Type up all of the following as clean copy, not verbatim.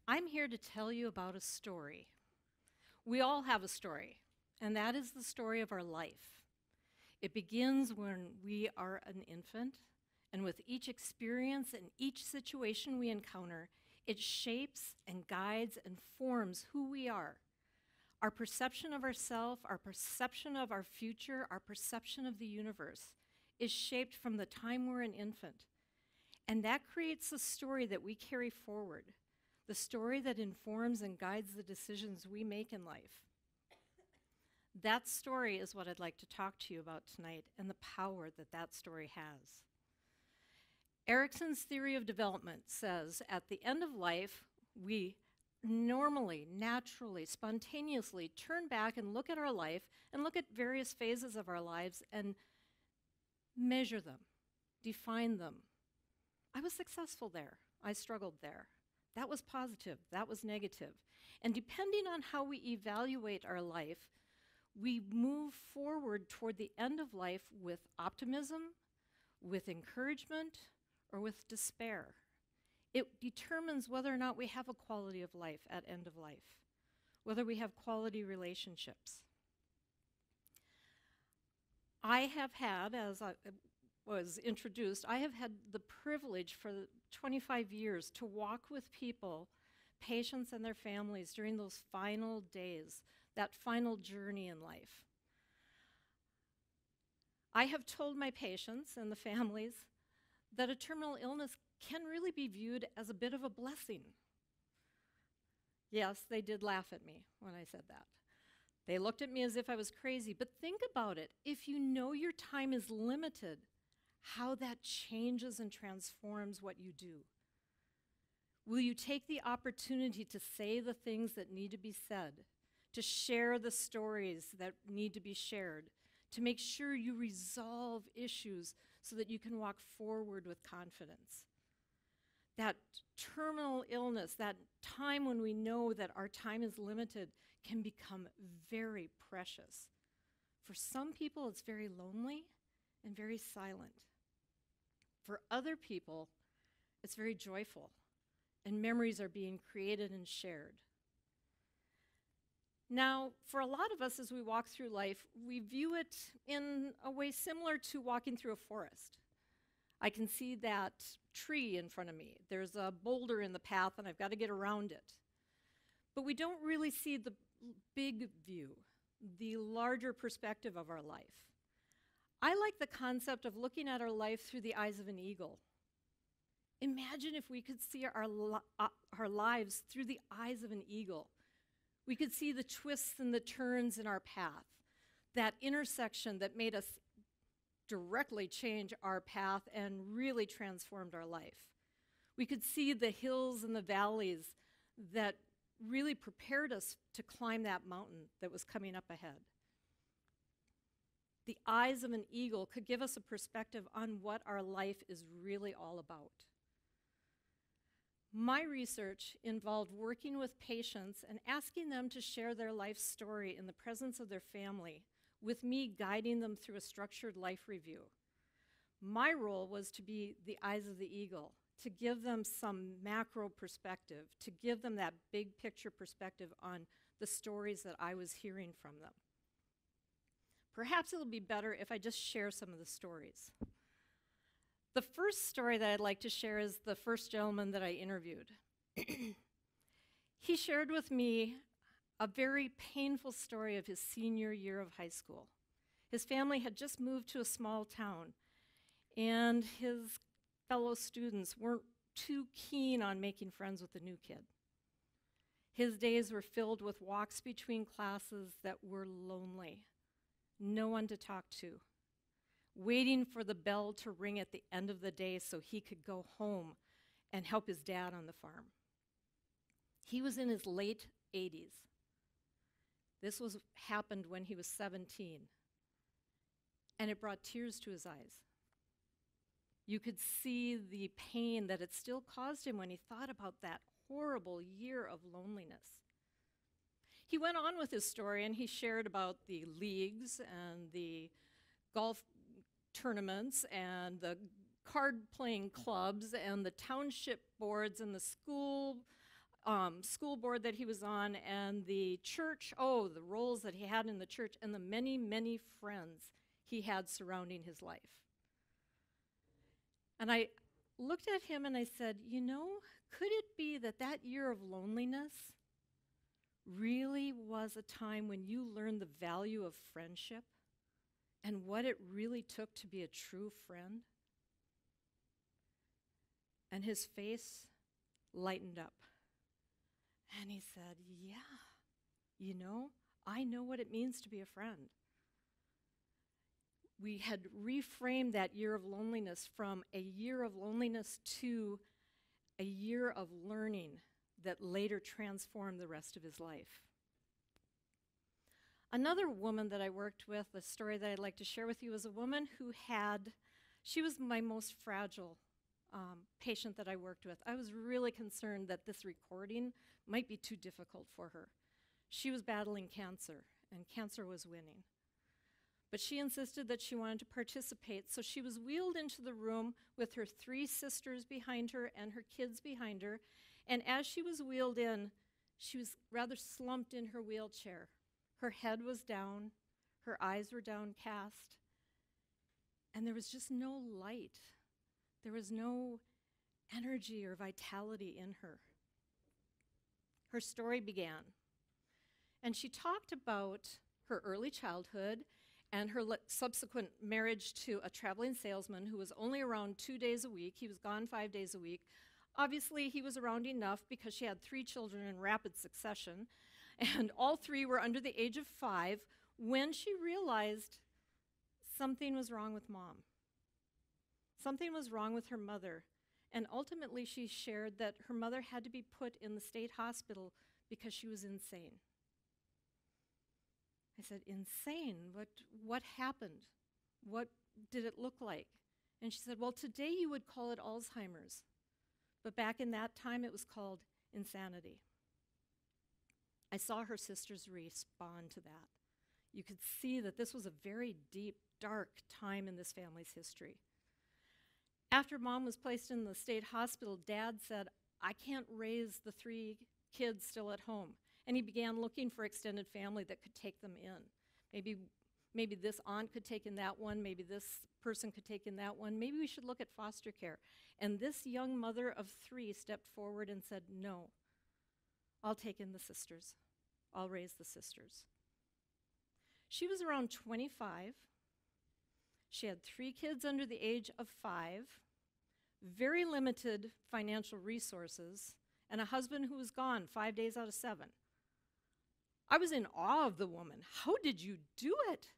I'm here to tell you about a story. We all have a story, and that is the story of our life. It begins when we are an infant, and with each experience and each situation we encounter, it shapes and guides and forms who we are. Our perception of ourselves, our perception of our future, our perception of the universe is shaped from the time we're an infant. And that creates a story that we carry forward, the story that informs and guides the decisions we make in life. That story is what I'd like to talk to you about tonight and the power that that story has. Erikson's theory of development says at the end of life, we normally, naturally, spontaneously turn back and look at our life and look at various phases of our lives and measure them, define them. I was successful there. I struggled there. That was positive. That was negative. And depending on how we evaluate our life, we move forward toward the end of life with optimism, with encouragement, or with despair. It determines whether or not we have a quality of life at end of life, whether we have quality relationships. I have had, as I was introduced, I have had the privilege for 25 years to walk with people, patients and their families during those final days, that final journey in life. I have told my patients and the families that a terminal illness can really be viewed as a bit of a blessing. Yes, they did laugh at me when I said that. They looked at me as if I was crazy, but think about it. If you know your time is limited, how that changes and transforms what you do. Will you take the opportunity to say the things that need to be said, to share the stories that need to be shared, to make sure you resolve issues so that you can walk forward with confidence? That terminal illness, that time when we know that our time is limited, can become very precious. For some people, it's very lonely and very silent. For other people, it's very joyful, and memories are being created and shared. Now, for a lot of us, as we walk through life, we view it in a way similar to walking through a forest. I can see that tree in front of me. There's a boulder in the path, and I've got to get around it. But we don't really see the big view, the larger perspective of our life. I like the concept of looking at our life through the eyes of an eagle. Imagine if we could see our lives through the eyes of an eagle. We could see the twists and the turns in our path, that intersection that made us directly change our path and really transformed our life. We could see the hills and the valleys that really prepared us to climb that mountain that was coming up ahead. The eyes of an eagle could give us a perspective on what our life is really all about. My research involved working with patients and asking them to share their life story in the presence of their family, with me guiding them through a structured life review. My role was to be the eyes of the eagle, to give them some macro perspective, to give them that big picture perspective on the stories that I was hearing from them. Perhaps it'll be better if I just share some of the stories. The first story that I'd like to share is the first gentleman that I interviewed. He shared with me a very painful story of his senior year of high school. His family had just moved to a small town, and his fellow students weren't too keen on making friends with the new kid. His days were filled with walks between classes that were lonely, no one to talk to, waiting for the bell to ring at the end of the day so he could go home and help his dad on the farm. He was in his late 80s. This happened when he was 17, and it brought tears to his eyes. You could see the pain that it still caused him when he thought about that horrible year of loneliness. He went on with his story, and he shared about the leagues and the golf tournaments and the card-playing clubs and the township boards and the school school board that he was on, and the church, the roles that he had in the church, and the many, many friends he had surrounding his life. And I looked at him and I said, you know, could it be that that year of loneliness really was a time when you learned the value of friendship and what it really took to be a true friend? And his face lightened up. And he said, yeah, you know, I know what it means to be a friend. We had reframed that year of loneliness from a year of loneliness to a year of learning that later transformed the rest of his life. Another woman that I worked with, the story that I'd like to share with you, is a woman who she was my most fragile patient that I worked with. I was really concerned that this recording might be too difficult for her. She was battling cancer, and cancer was winning. But she insisted that she wanted to participate, so she was wheeled into the room with her 3 sisters behind her and her kids behind her, and as she was wheeled in, she was rather slumped in her wheelchair. Her head was down, her eyes were downcast, and there was just no light. There was no energy or vitality in her. Her story began, and she talked about her early childhood and her subsequent marriage to a traveling salesman who was only around 2 days a week. He was gone 5 days a week. Obviously, he was around enough because she had 3 children in rapid succession, and all 3 were under the age of 5 when she realized something was wrong with Mom. Something was wrong with her mother, and ultimately she shared that her mother had to be put in the state hospital because she was insane. I said, insane? What happened? What did it look like? And she said, well, today you would call it Alzheimer's, but back in that time it was called insanity. I saw her sisters respond to that. You could see that this was a very deep, dark time in this family's history. After Mom was placed in the state hospital, Dad said, I can't raise the 3 kids still at home. And he began looking for extended family that could take them in. Maybe this aunt could take in that one, maybe this person could take in that one, maybe we should look at foster care. And this young mother of 3 stepped forward and said, no, I'll take in the sisters. I'll raise the sisters. She was around 25. She had 3 kids under the age of 5, very limited financial resources, and a husband who was gone 5 days out of 7. I was in awe of the woman. How did you do it?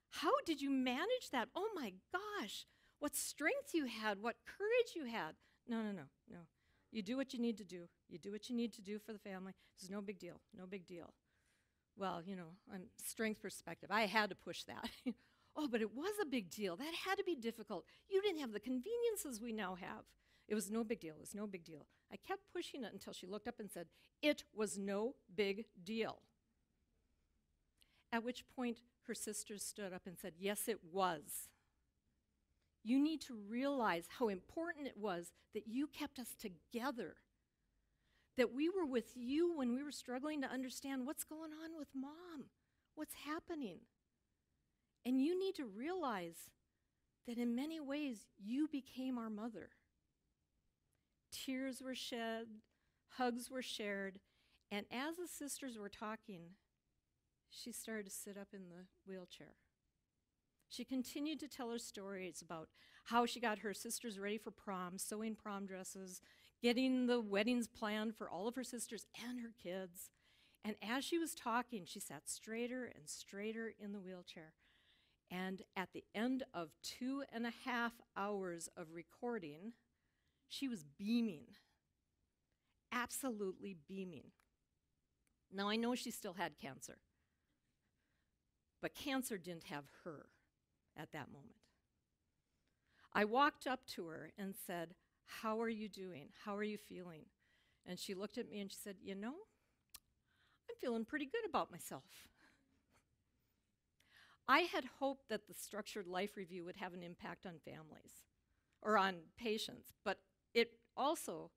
How did you manage that? Oh my gosh, what strength you had, what courage you had. No. You do what you need to do. You do what you need to do for the family. It's no big deal, no big deal. Well, you know, on strength perspective, I had to push that. Oh, but it was a big deal. That had to be difficult. You didn't have the conveniences we now have. It was no big deal. It was no big deal. I kept pushing it until she looked up and said, it was no big deal. At which point, her sisters stood up and said, yes, it was. You need to realize how important it was that you kept us together, that we were with you when we were struggling to understand what's going on with Mom, what's happening. And you need to realize that in many ways, you became our mother. Tears were shed, hugs were shared, and as the sisters were talking, she started to sit up in the wheelchair. She continued to tell her stories about how she got her sisters ready for prom, sewing prom dresses, getting the weddings planned for all of her sisters and her kids. And as she was talking, she sat straighter and straighter in the wheelchair. And at the end of 2.5 hours of recording, she was beaming, absolutely beaming. Now, I know she still had cancer, but cancer didn't have her at that moment. I walked up to her and said, how are you doing? How are you feeling? And she looked at me and she said, you know, I'm feeling pretty good about myself. I had hoped that the structured life review would have an impact on families or on patients, but it also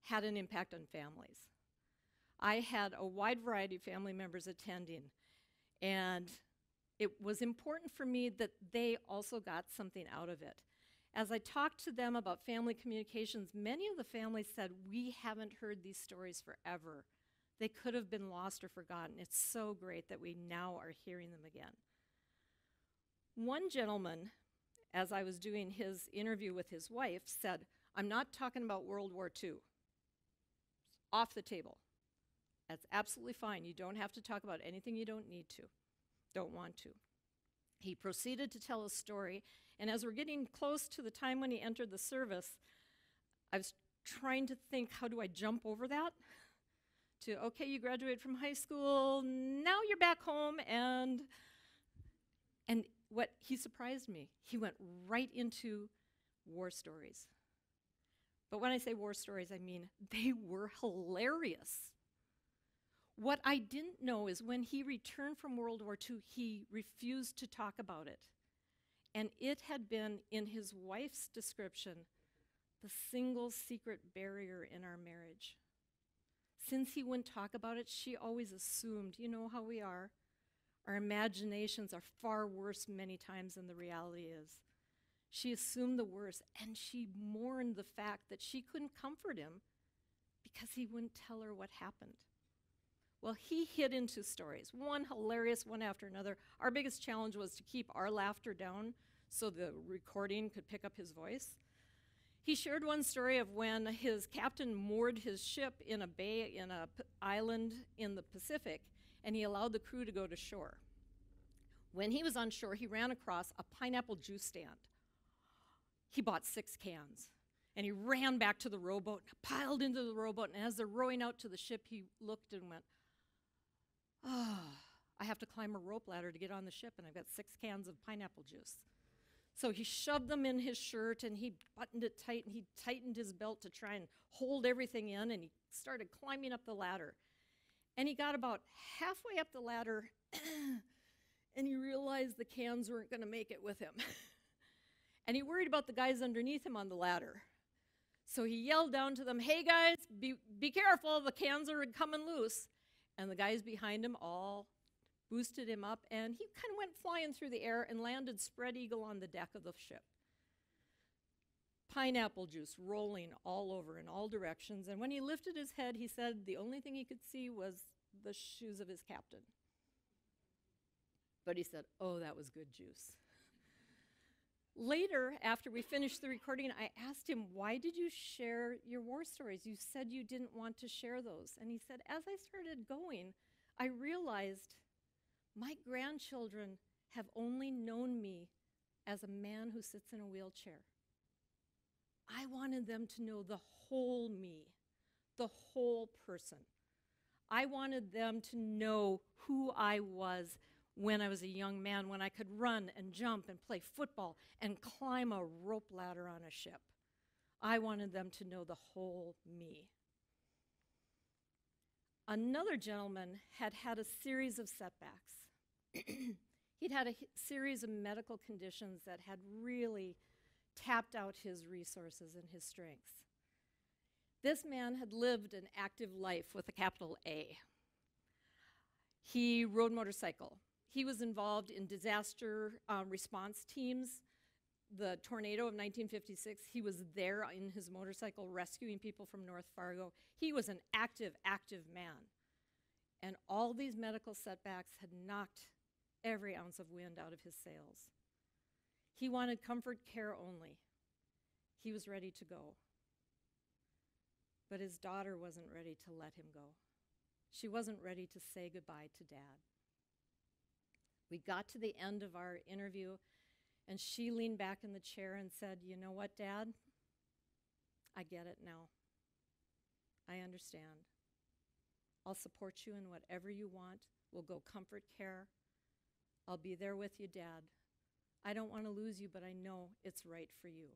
had an impact on families. I had a wide variety of family members attending, and it was important for me that they also got something out of it. As I talked to them about family communications, many of the families said, we haven't heard these stories forever. They could have been lost or forgotten. It's so great that we now are hearing them again. One gentleman, as I was doing his interview with his wife, said, I'm not talking about World War II. Off the table. That's absolutely fine. You don't have to talk about anything you don't need to, don't want to. He proceeded to tell a story, and as we're getting close to the time when he entered the service, I was trying to think, how do I jump over that? To, okay, you graduated from high school, now you're back home, and what he surprised me, he went right into war stories. But when I say war stories, I mean they were hilarious. What I didn't know is when he returned from World War II, he refused to talk about it. And it had been, in his wife's description, the single secret barrier in our marriage. Since he wouldn't talk about it, she always assumed, you know how we are. Our imaginations are far worse many times than the reality is. She assumed the worst, and she mourned the fact that she couldn't comfort him because he wouldn't tell her what happened. Well, he hit into stories, one hilarious, one after another. Our biggest challenge was to keep our laughter down so the recording could pick up his voice. He shared one story of when his captain moored his ship in a bay, in an island in the Pacific, and he allowed the crew to go to shore. When he was on shore, he ran across a pineapple juice stand. He bought 6 cans, and he ran back to the rowboat, piled into the rowboat, and as they're rowing out to the ship, he looked and went, oh, I have to climb a rope ladder to get on the ship, and I've got 6 cans of pineapple juice. So he shoved them in his shirt, and he buttoned it tight, and he tightened his belt to try and hold everything in, and he started climbing up the ladder. And he got about halfway up the ladder, and he realized the cans weren't going to make it with him. And he worried about the guys underneath him on the ladder. So he yelled down to them, hey guys, be careful, the cans are coming loose. And the guys behind him all boosted him up, and he kind of went flying through the air and landed spread eagle on the deck of the ship. Pineapple juice rolling all over in all directions, and when he lifted his head, he said the only thing he could see was the shoes of his captain. But he said, oh, that was good juice. Later, after we finished the recording, I asked him, why did you share your war stories? You said you didn't want to share those. And he said, as I started going, I realized my grandchildren have only known me as a man who sits in a wheelchair. I wanted them to know the whole me, the whole person. I wanted them to know who I was when I was a young man, when I could run and jump and play football and climb a rope ladder on a ship. I wanted them to know the whole me. Another gentleman had had a series of setbacks. He'd had a series of medical conditions that had really tapped out his resources and his strengths. This man had lived an active life with a capital A. He rode motorcycle. He was involved in disaster response teams. The tornado of 1956, he was there in his motorcycle rescuing people from North Fargo. He was an active man. And all these medical setbacks had knocked every ounce of wind out of his sails. He wanted comfort care only. He was ready to go. But his daughter wasn't ready to let him go. She wasn't ready to say goodbye to Dad. We got to the end of our interview, and she leaned back in the chair and said, you know what, Dad? I get it now. I understand. I'll support you in whatever you want. We'll go comfort care. I'll be there with you, Dad. I don't want to lose you, but I know it's right for you.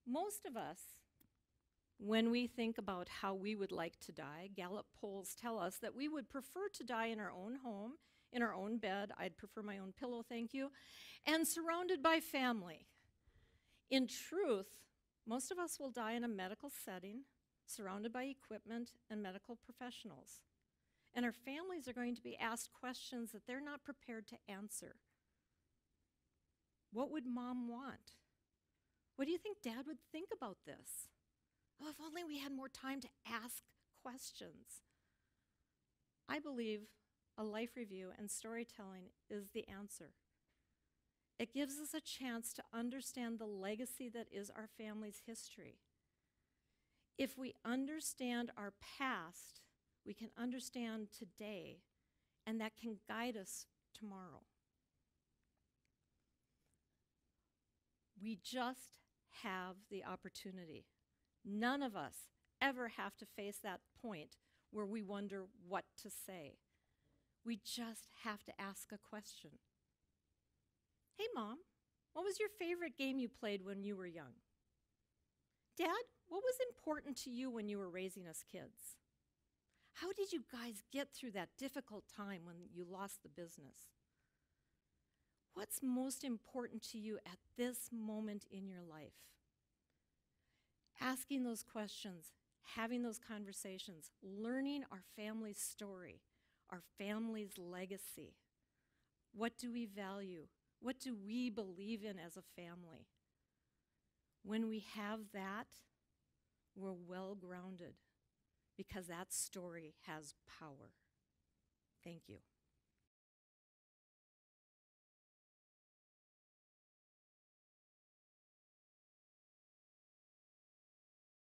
Most of us, when we think about how we would like to die, Gallup polls tell us that we would prefer to die in our own home, in our own bed. I'd prefer my own pillow, thank you, and surrounded by family. In truth, most of us will die in a medical setting, surrounded by equipment and medical professionals. And our families are going to be asked questions that they're not prepared to answer. What would mom want? What do you think dad would think about this? Oh, if only we had more time to ask questions. I believe a life review and storytelling is the answer. It gives us a chance to understand the legacy that is our family's history. If we understand our past, we can understand today, and that can guide us tomorrow. We just have the opportunity. None of us ever have to face that point where we wonder what to say. We just have to ask a question. Hey, Mom, what was your favorite game you played when you were young? Dad, what was important to you when you were raising us kids? How did you guys get through that difficult time when you lost the business? What's most important to you at this moment in your life? Asking those questions, having those conversations, learning our family's story, our family's legacy. What do we value? What do we believe in as a family? When we have that, we're well grounded because that story has power. Thank you.